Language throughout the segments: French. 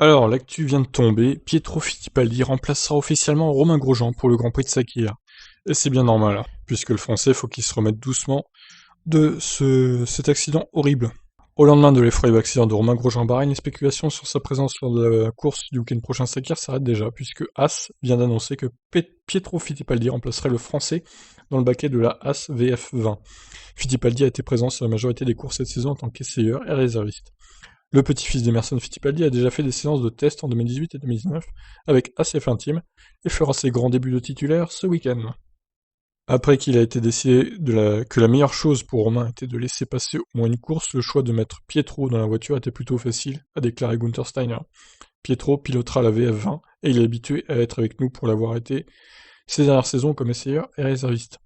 Alors, l'actu vient de tomber, Pietro Fittipaldi remplacera officiellement Romain Grosjean pour le Grand Prix de Sakir. Et c'est bien normal, hein, puisque le Français faut qu'il se remette doucement de cet accident horrible. Au lendemain de l'effroyable accident de Romain Grosjean à Bahreïn, les spéculations sur sa présence lors de la course du week-end prochain Sakir s'arrêtent déjà, puisque Haas vient d'annoncer que Pietro Fittipaldi remplacerait le Français dans le baquet de la Haas VF20. Fittipaldi a été présent sur la majorité des courses cette saison en tant qu'essayeur et réserviste. Le petit-fils d'Emerson Fittipaldi a déjà fait des séances de tests en 2018 et 2019 avec ACF1 Team et fera ses grands débuts de titulaire ce week-end. Après qu'il a été décidé que la meilleure chose pour Romain était de laisser passer au moins une course, le choix de mettre Pietro dans la voiture était plutôt facile, a déclaré Gunther Steiner. Pietro pilotera la VF20 et il est habitué à être avec nous pour l'avoir été ces dernières saisons comme essayeur et réserviste.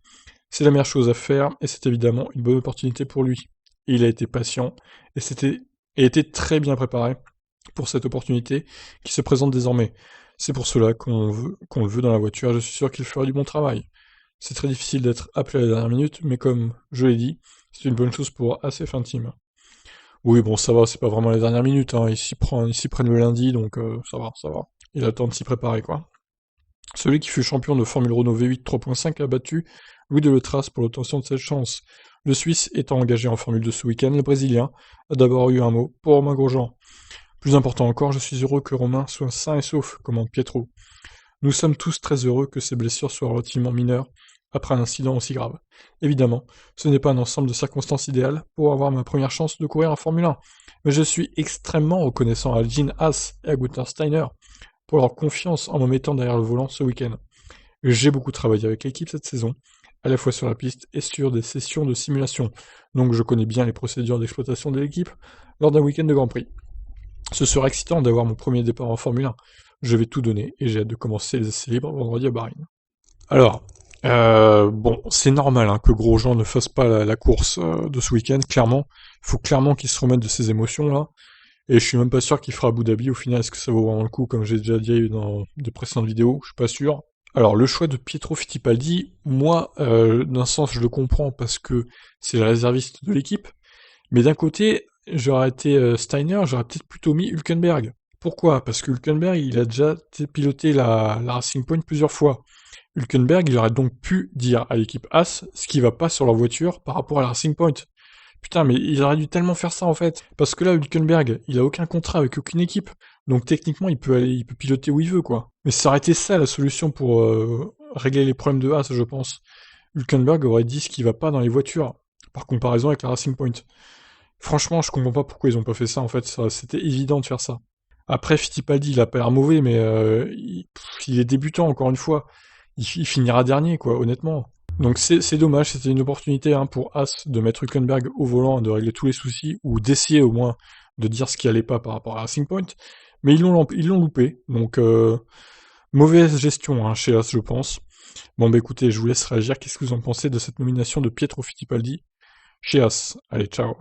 C'est la meilleure chose à faire et c'est évidemment une bonne opportunité pour lui. Et il a été patient et était très bien préparé pour cette opportunité qui se présente désormais. C'est pour cela qu'on le veut dans la voiture et je suis sûr qu'il fera du bon travail. C'est très difficile d'être appelé à la dernière minute, mais comme je l'ai dit, c'est une bonne chose pour ACF Intime. Oui, bon, ça va, c'est pas vraiment les dernières minutes, hein. Ils s'y prennent le lundi, donc ça va, ça va. Il a le temps de s'y préparer, quoi. Celui qui fut champion de Formule Renault V8 3.5 a battu Louis de Letras pour l'obtention de cette chance. Le Suisse étant engagé en Formule 2 ce week-end, le Brésilien a d'abord eu un mot pour Romain Grosjean. Plus important encore, je suis heureux que Romain soit sain et sauf, commente Pietro. Nous sommes tous très heureux que ces blessures soient relativement mineures après un incident aussi grave. Évidemment, ce n'est pas un ensemble de circonstances idéales pour avoir ma première chance de courir en Formule 1, mais je suis extrêmement reconnaissant à Gene Haas et à Gunther Steiner pour leur confiance en me mettant derrière le volant ce week-end. J'ai beaucoup travaillé avec l'équipe cette saison, à la fois sur la piste et sur des sessions de simulation, donc je connais bien les procédures d'exploitation de l'équipe lors d'un week-end de Grand Prix. Ce sera excitant d'avoir mon premier départ en Formule 1. Je vais tout donner et j'ai hâte de commencer les essais libres vendredi à Bahreïn. Alors, bon, c'est normal hein, que Grosjean ne fasse pas la course de ce week-end, clairement. Il faut clairement qu'il se remette de ses émotions là. Et je suis même pas sûr qu'il fera Abu Dhabi au final. Est-ce que ça vaut vraiment le coup, comme j'ai déjà dit dans de précédentes vidéos? Je suis pas sûr. Alors, le choix de Pietro Fittipaldi, moi, d'un sens, je le comprends parce que c'est le réserviste de l'équipe. Mais d'un côté, j'aurais été Steiner, j'aurais peut-être plutôt mis Hülkenberg. Pourquoi? Parce que Hülkenberg, il a déjà piloté la Racing Point plusieurs fois. Hülkenberg, il aurait donc pu dire à l'équipe As ce qui va pas sur leur voiture par rapport à la Racing Point. Putain, mais il aurait dû tellement faire ça en fait. Parce que là, Hülkenberg, il a aucun contrat avec aucune équipe. Donc techniquement, il peut piloter où il veut, quoi. Mais ça aurait été ça la solution pour régler les problèmes de As, je pense. Hülkenberg aurait dit ce qui va pas dans les voitures, par comparaison avec la Racing Point. Franchement, je comprends pas pourquoi ils ont pas fait ça, en fait. C'était évident de faire ça. Après, Fittipaldi, il a pas l'air mauvais, mais il est débutant, encore une fois. Il finira dernier, quoi, honnêtement. Donc c'est dommage, c'était une opportunité hein, pour As de mettre Hülkenberg au volant, de régler tous les soucis, ou d'essayer au moins de dire ce qui allait pas par rapport à Racing Point. Mais ils l'ont loupé, donc mauvaise gestion hein, chez As, je pense. Bon bah écoutez, je vous laisse réagir. Qu'est-ce que vous en pensez de cette nomination de Pietro Fittipaldi chez As? Allez, ciao.